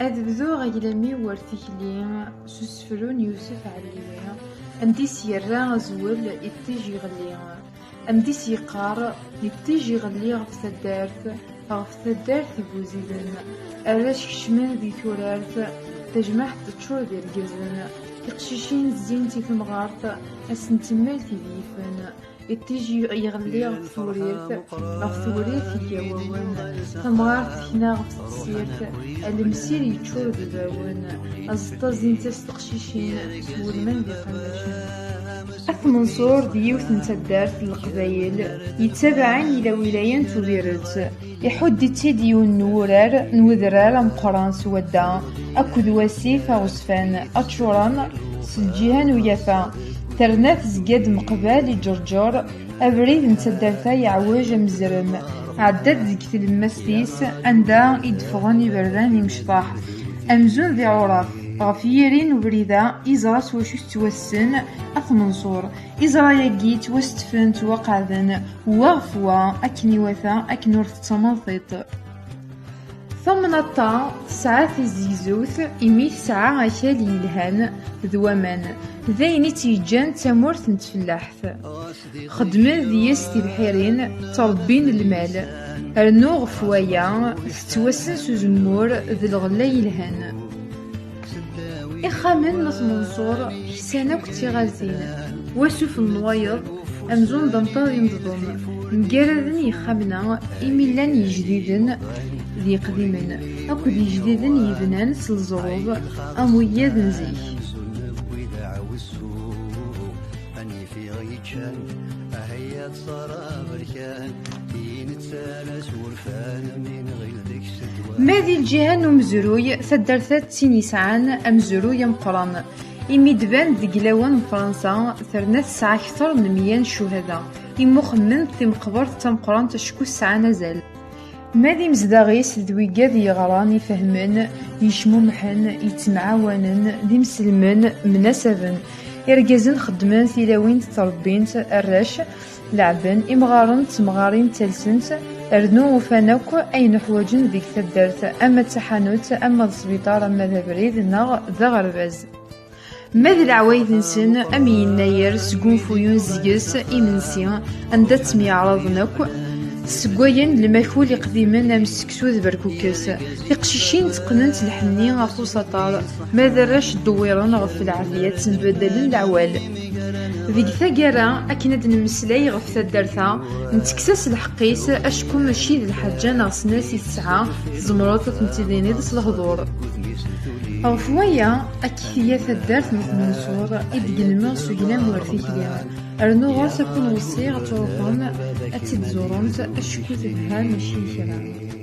أذبذو غيلمي ورثيكلي سوسفرون يوسف عليا أمديس يرى زول يتيجي غلي أمديس يقار يتيجي غلي غف الدارت بوزيدن أراش كشمن ذي ثورارت تجمعت تشور ذي الجزن يقششين الزين تي ثمغارت أسنتمال في ديفن يتيجي يغلي غف ثوريرت يكاوون ثمغارت هنا غف تسيرت المسير يتشور ذي باون أزطا زين تستقششين سور من ذي قلاشن منصور ديوث نتدارت القبايل يتبعان إلى ولاية تبيرت يحد تيديو نوذرار مقران سودا أكد وسيف غسفان أتشوران سجيهان ويافا ترناث زقاد مقبال جرجر أبريد نتدارتا يعوج مزرم عدد ذيك المستيس عندها يدفغن يبردان يمشطاح أمزون ذي عراف غفيرين وبريدا إزراس وشو توسن منصور إزرا يجي توستفن توقعذن وغفوا أكني وثا أكنور تمضيط ثم نطا ساعة الزيزوث إمي ساعة غشالي الهان ذوامان ذايني تيجان تمورت نتفلاحث خدمن ذيستي بحيرين تربين المال رنو غفوايا تتوسن سوزمور ذي الغلا يلهان إخامن نص منصور حسانا كتي غازين واسوف النوايض أمزون دمطار ينضضم مقاردن يخامنا إميلان يجديدن ذي قديمن أكو ذي جديدن يبنان سلزروب أموياد زيك ماذي الجهة نمزروي ثدرثات سينيسعان أمزروي مقران إميدبان دقلاوان فرنسا ثرناث ساعة أكثر من 100 شهداء إمخمن تمقبر تمقران تشكو الساعة نزال ماذي مزداغيس ذويقاد يغران يفهمن يشمومحن يتمعاونن دي مسلمن مناسبن إرقازن خدمان ثلاوين تربينت الرش لعبن إمغارن تمغارين تلسنت أرنو وفانوك أين حواجن ذيك تدارت أما التحانوت أما السبيطار أما ذا بريد ناغ ذا غرباز ماذا العوايد نسن أمي الناير سقون فيون زيس إمنسي أندا تميعرضنك سقوين الماكول قديما أمسكسو ذا بركوكاس في قشيشين تقننت الحني غفو سطار ماذا راش دويران غف العافيات نبدلن العوال ذيك ثقارا أكيد نمسلاي غف تدارتا نتكساس الحقيس أشكو ماشي ذي الحاجة ناغس ناس يتسعى زمرات تمتديني دس الهضور غفوايا أكيد تدارت مثل منصور إدقلما سجنا مورثيك ليها أرنو غاس أكون وصي غتروحون أتدزورون أشكو ذبها ماشي كرا